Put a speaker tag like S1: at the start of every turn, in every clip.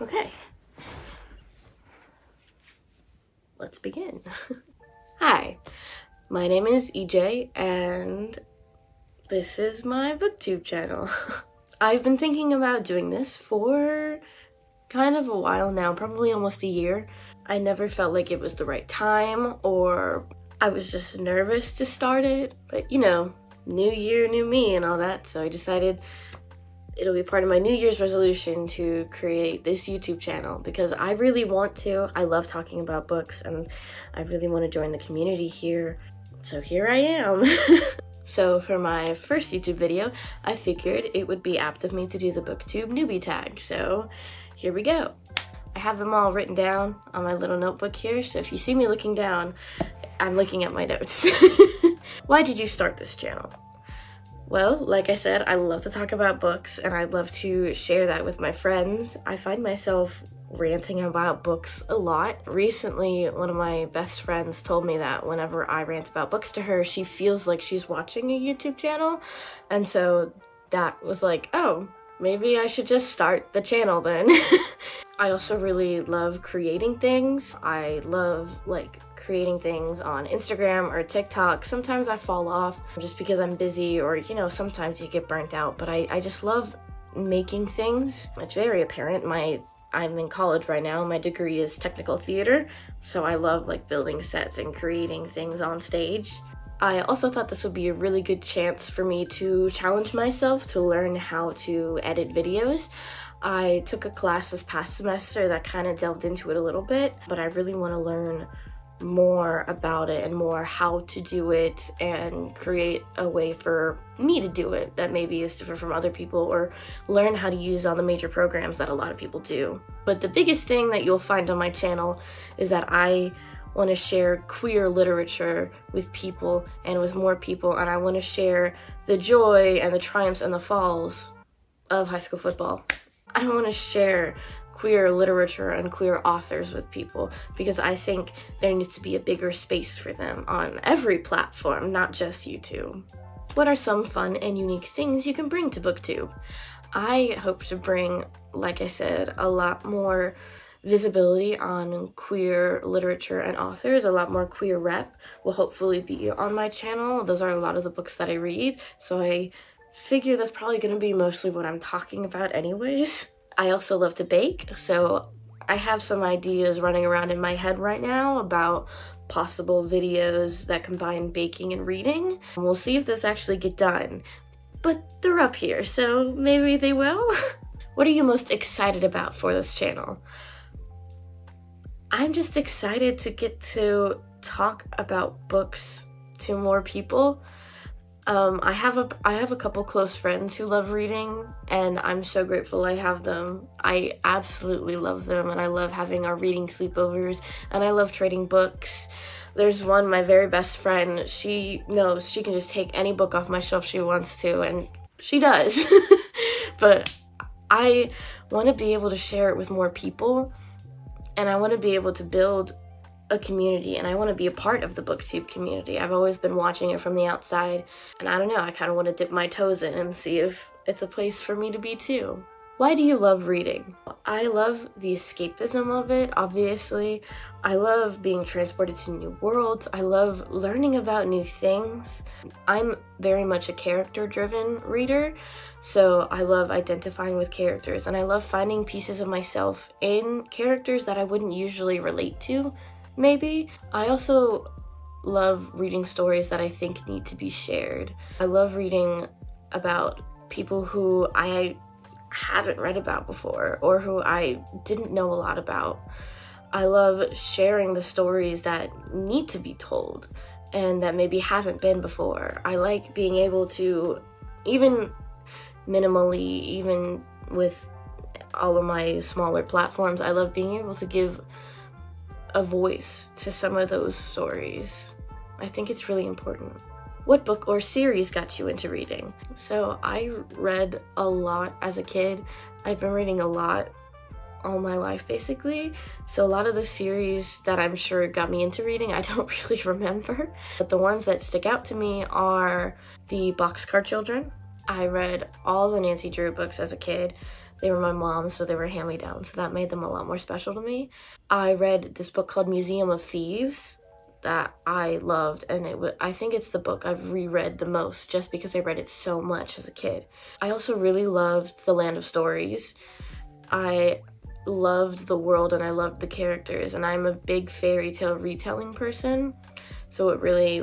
S1: Okay, let's begin. Hi, my name is EJ and this is my booktube channel. I've been thinking about doing this for kind of a while now, probably almost a year. I never felt like it was the right time, or I was just nervous to start it, but you know, new year, new me and all that, so I decided it'll be part of my New Year's resolution to create this YouTube channel because I really want to. I love talking about books and I really want to join the community here. So here I am. So for my first YouTube video, I figured it would be apt of me to do the booktube newbie tag. So here we go. I have them all written down on my little notebook here. So if you see me looking down, I'm looking at my notes. Why did you start this channel? Well, like I said, I love to talk about books and I love to share that with my friends. I find myself ranting about books a lot. Recently, one of my best friends told me that whenever I rant about books to her, she feels like she's watching a YouTube channel. And so that was like, oh, maybe I should just start the channel then. I also really love creating things. I love creating things on Instagram or TikTok. Sometimes I fall off just because I'm busy, or you know, sometimes you get burnt out, but I just love making things. It's very apparent. I'm in college right now. My degree is technical theater, so I love building sets and creating things on stage. I also thought this would be a really good chance for me to challenge myself to learn how to edit videos. I took a class this past semester that kind of delved into it a little bit, but I really want to learn more about it and more how to do it and create a way for me to do it that maybe is different from other people, or learn how to use all the major programs that a lot of people do. But the biggest thing that you'll find on my channel is that I want to share queer literature with people and with more people, and I want to share the joy and the triumphs and the falls of high school football. I want to share queer literature and queer authors with people because I think there needs to be a bigger space for them on every platform, not just YouTube. What are some fun and unique things you can bring to BookTube? I hope to bring, like I said, a lot more visibility on queer literature and authors. A lot more queer rep will hopefully be on my channel. Those are a lot of the books that I read, so I figure that's probably going to be mostly what I'm talking about anyways. I also love to bake, so I have some ideas running around in my head right now about possible videos that combine baking and reading. We'll see if this actually get done, but they're up here, so maybe they will. What are you most excited about for this channel? I'm just excited to get to talk about books to more people. I have a couple close friends who love reading, and I'm so grateful I have them. I absolutely love them, and I love having our reading sleepovers, and I love trading books. There's one, my very best friend, she knows she can just take any book off my shelf she wants to, and she does. But I want to be able to share it with more people, and I want to be able to build a community, and I want to be a part of the booktube community. I've always been watching it from the outside, and I don't know, I kind of want to dip my toes in and see if it's a place for me to be too. Why do you love reading? I love the escapism of it, obviously. I love being transported to new worlds. I love learning about new things. I'm very much a character-driven reader, so I love identifying with characters, and I love finding pieces of myself in characters that I wouldn't usually relate to, maybe. I also love reading stories that I think need to be shared. I love reading about people who I haven't read about before, or who I didn't know a lot about. I love sharing the stories that need to be told and that maybe haven't been before. I like being able to, even minimally, even with all of my smaller platforms, I love being able to give a voice to some of those stories. I think it's really important. What book or series got you into reading? So I read a lot as a kid. I've been reading a lot all my life, basically. So a lot of the series that I'm sure got me into reading, I don't really remember. But the ones that stick out to me are the Boxcar Children. I read all the Nancy Drew books as a kid. They were my mom, so they were hand-me-downs, so that made them a lot more special to me. I read this book called Museum of Thieves that I loved, and I think it's the book I've reread the most just because I read it so much as a kid. I also really loved The Land of Stories. I loved the world and I loved the characters, and I'm a big fairy tale retelling person, so it really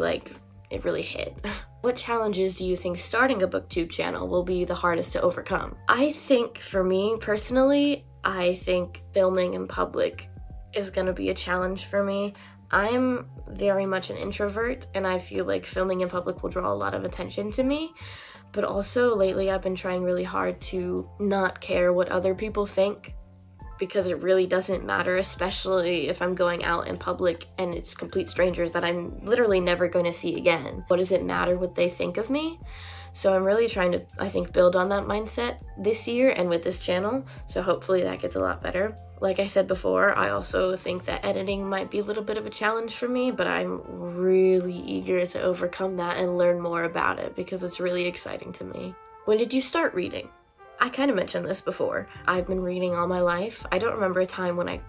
S1: hit. What challenges do you think starting a booktube channel will be the hardest to overcome? I think for me personally, I think filming in public is gonna be a challenge for me. I'm very much an introvert, and I feel like filming in public will draw a lot of attention to me. But also lately I've been trying really hard to not care what other people think, because it really doesn't matter, especially if I'm going out in public and it's complete strangers that I'm literally never going to see again. What does it matter what they think of me? So I'm really trying to, I think, build on that mindset this year and with this channel, so hopefully that gets a lot better. Like I said before, I also think that editing might be a little bit of a challenge for me, but I'm really eager to overcome that and learn more about it because it's really exciting to me. When did you start reading? I kind of mentioned this before. I've been reading all my life. I don't remember a time when I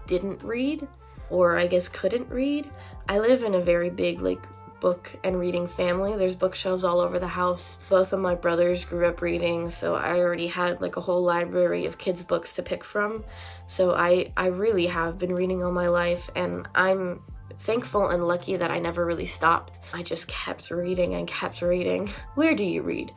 S1: didn't read, or I guess couldn't read. I live in a very big book and reading family. There's bookshelves all over the house. Both of my brothers grew up reading, so I already had a whole library of kids' books to pick from. So I really have been reading all my life, and I'm thankful and lucky that I never really stopped. I just kept reading and kept reading. Where do you read?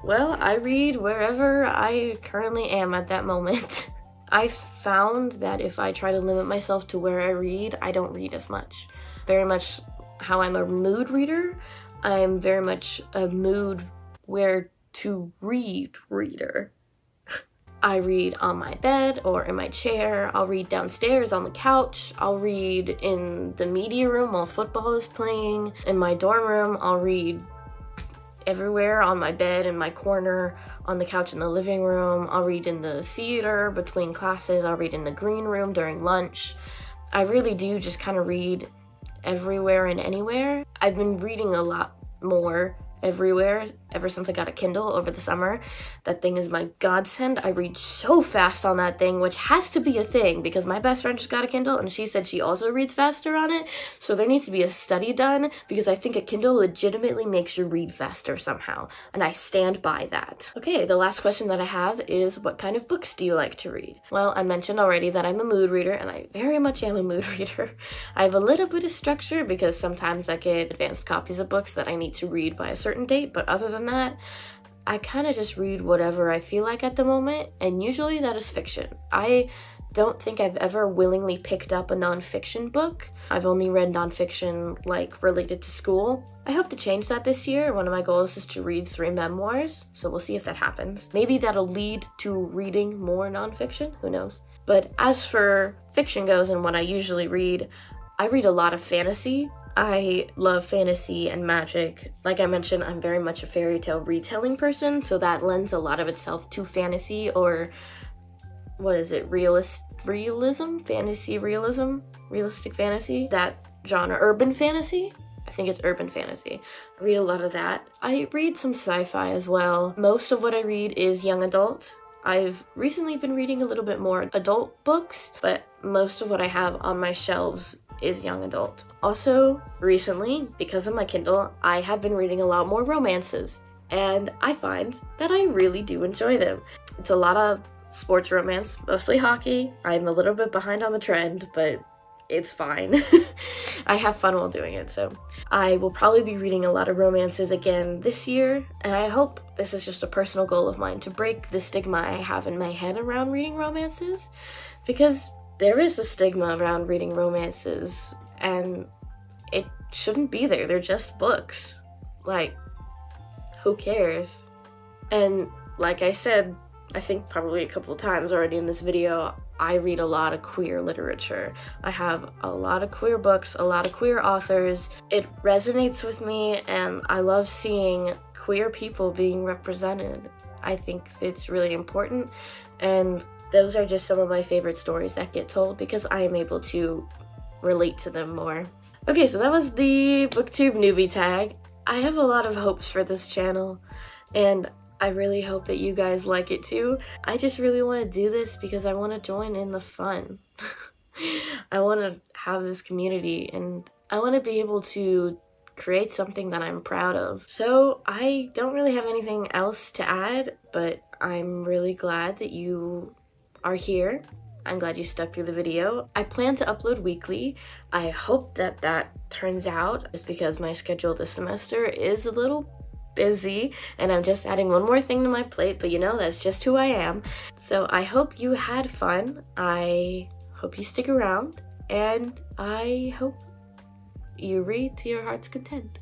S1: Well, I read wherever I currently am at that moment. I've found that if I try to limit myself to where I read, I don't read as much. Very much how I'm a mood reader, I'm very much a mood where to read reader. I read on my bed or in my chair, I'll read downstairs on the couch, I'll read in the media room while football is playing, in my dorm room, I'll read everywhere, on my bed, in my corner, on the couch in the living room, I'll read in the theater between classes, I'll read in the green room during lunch. I really do just kind of read everywhere and anywhere. I've been reading a lot more everywhere ever since I got a Kindle over the summer. That thing is my godsend. I read so fast on that thing, which has to be a thing because my best friend just got a Kindle and she said she also reads faster on it. So there needs to be a study done because I think a Kindle legitimately makes you read faster somehow, and I stand by that. Okay, the last question that I have is, what kind of books do you like to read? Well, I mentioned already that I'm a mood reader, and I very much am a mood reader. I have a little bit of structure because sometimes I get advanced copies of books that I need to read by a certain date, but other than that, I kind of just read whatever I feel like at the moment, and usually that is fiction. I don't think I've ever willingly picked up a nonfiction book. I've only read nonfiction related to school. I hope to change that this year. One of my goals is to read 3 memoirs, so we'll see if that happens. Maybe that'll lead to reading more nonfiction, who knows. But as for fiction goes and what I usually read, I read a lot of fantasy. I love fantasy and magic. Like I mentioned, I'm very much a fairy tale retelling person, so that lends a lot of itself to fantasy, or what is it, realism? Fantasy realism? Realistic fantasy? That genre, urban fantasy? I think it's urban fantasy. I read a lot of that. I read some sci-fi as well. Most of what I read is young adult. I've recently been reading a little bit more adult books, but most of what I have on my shelves is young adult. Also, recently, because of my Kindle, I have been reading a lot more romances, and I find that I really do enjoy them. It's a lot of sports romance, mostly hockey. I'm a little bit behind on the trend, but it's fine. I have fun while doing it, so I will probably be reading a lot of romances again this year, and I hope this is just a personal goal of mine to break the stigma I have in my head around reading romances, because there is a stigma around reading romances, and it shouldn't be there. They're just books. Who cares? And like I said, I think probably a couple of times already in this video, I read a lot of queer literature. I have a lot of queer books, a lot of queer authors. It resonates with me, and I love seeing queer people being represented. I think it's really important, and those are just some of my favorite stories that get told because I am able to relate to them more. Okay, so that was the booktube newbie tag. I have a lot of hopes for this channel, and I really hope that you guys like it too. I just really want to do this because I want to join in the fun. I want to have this community and I want to be able to create something that I'm proud of. So I don't really have anything else to add, but I'm really glad that you are here. I'm glad you stuck through the video. I plan to upload weekly. I hope that that turns out, just because my schedule this semester is a little busy and I'm just adding one more thing to my plate, but you know, that's just who I am. So I hope you had fun. I hope you stick around, and I hope you read to your heart's content.